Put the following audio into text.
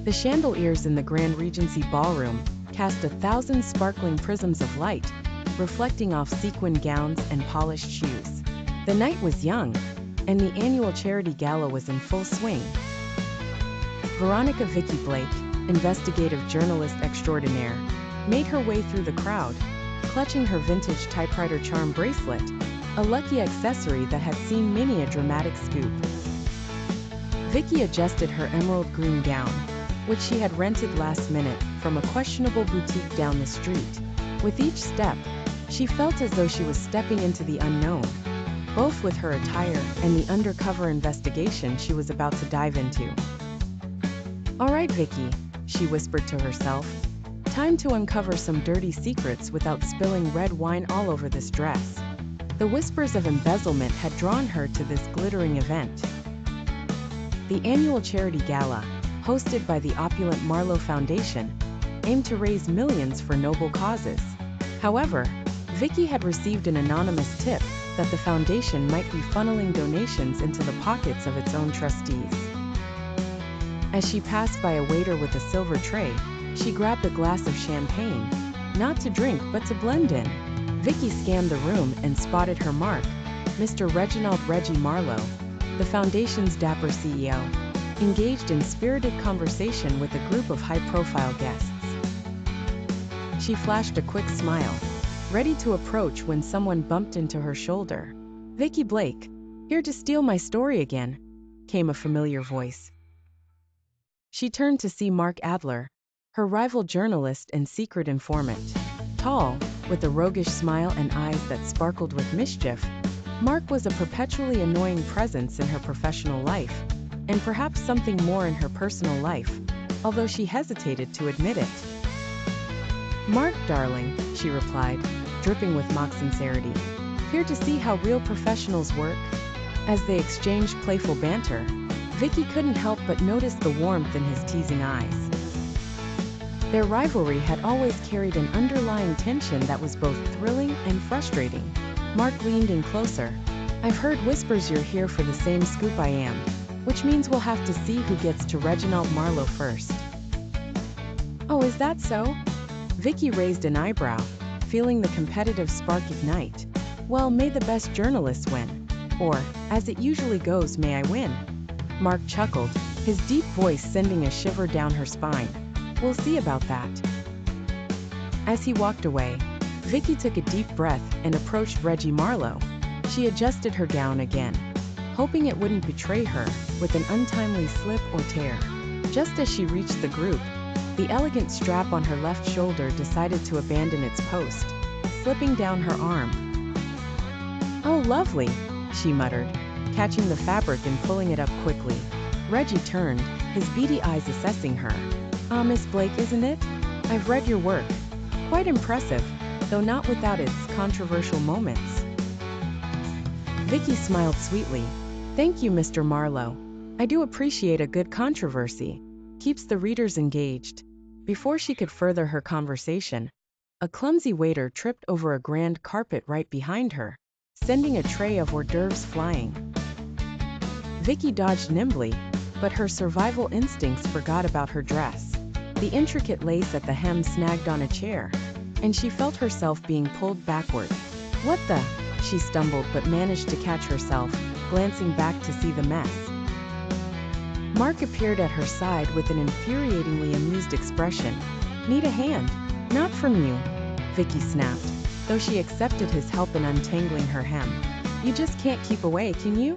The chandeliers in the Grand Regency Ballroom cast 1,000 sparkling prisms of light, reflecting off sequin gowns and polished shoes. The night was young, and the annual charity gala was in full swing. Veronica Vicky Blake, investigative journalist extraordinaire, made her way through the crowd, clutching her vintage typewriter charm bracelet, a lucky accessory that had seen many a dramatic scoop. Vicky adjusted her emerald green gown, which she had rented last minute from a questionable boutique down the street. With each step, she felt as though she was stepping into the unknown, both with her attire and the undercover investigation she was about to dive into. "All right, Vicky," she whispered to herself. "Time to uncover some dirty secrets without spilling red wine all over this dress." The whispers of embezzlement had drawn her to this glittering event. The annual charity gala, hosted by the opulent Marlowe Foundation, aimed to raise millions for noble causes. However, Vicky had received an anonymous tip that the foundation might be funneling donations into the pockets of its own trustees. As she passed by a waiter with a silver tray, she grabbed a glass of champagne, not to drink but to blend in. Vicky scanned the room and spotted her mark, Mr. Reginald "Reggie" Marlowe, the foundation's dapper CEO, engaged in spirited conversation with a group of high-profile guests. She flashed a quick smile, ready to approach when someone bumped into her shoulder. "Vicky Blake, here to steal my story again," came a familiar voice. She turned to see Mark Adler, her rival journalist and secret informant. Tall, with a roguish smile and eyes that sparkled with mischief, Mark was a perpetually annoying presence in her professional life, and perhaps something more in her personal life, although she hesitated to admit it. "Mark, darling," she replied, dripping with mock sincerity. "Here to see how real professionals work." As they exchanged playful banter, Vicky couldn't help but notice the warmth in his teasing eyes. Their rivalry had always carried an underlying tension that was both thrilling and frustrating. Mark leaned in closer. "I've heard whispers you're here for the same scoop I am, which means we'll have to see who gets to Reginald Marlowe first." "Oh, is that so?" Vicky raised an eyebrow, feeling the competitive spark ignite. "Well, may the best journalists win. Or, as it usually goes, may I win?" Mark chuckled, his deep voice sending a shiver down her spine. "We'll see about that." As he walked away, Vicky took a deep breath and approached Reggie Marlowe. She adjusted her gown again, hoping it wouldn't betray her with an untimely slip or tear. Just as she reached the group, the elegant strap on her left shoulder decided to abandon its post, slipping down her arm. "Oh, lovely," she muttered, catching the fabric and pulling it up quickly. Reggie turned, his beady eyes assessing her. "Ah, Miss Blake, isn't it? I've read your work. Quite impressive, though not without its controversial moments." Vicky smiled sweetly. "Thank you, Mr. Marlowe. I do appreciate a good controversy. Keeps the readers engaged." Before she could further her conversation, a clumsy waiter tripped over a grand carpet right behind her, sending a tray of hors d'oeuvres flying. Vicky dodged nimbly, but her survival instincts forgot about her dress. The intricate lace at the hem snagged on a chair, and she felt herself being pulled backward. "What the?" she stumbled but managed to catch herself, glancing back to see the mess. Mark appeared at her side with an infuriatingly amused expression. "Need a hand?" "Not from you," Vicky snapped, though she accepted his help in untangling her hem. "You just can't keep away, can you?"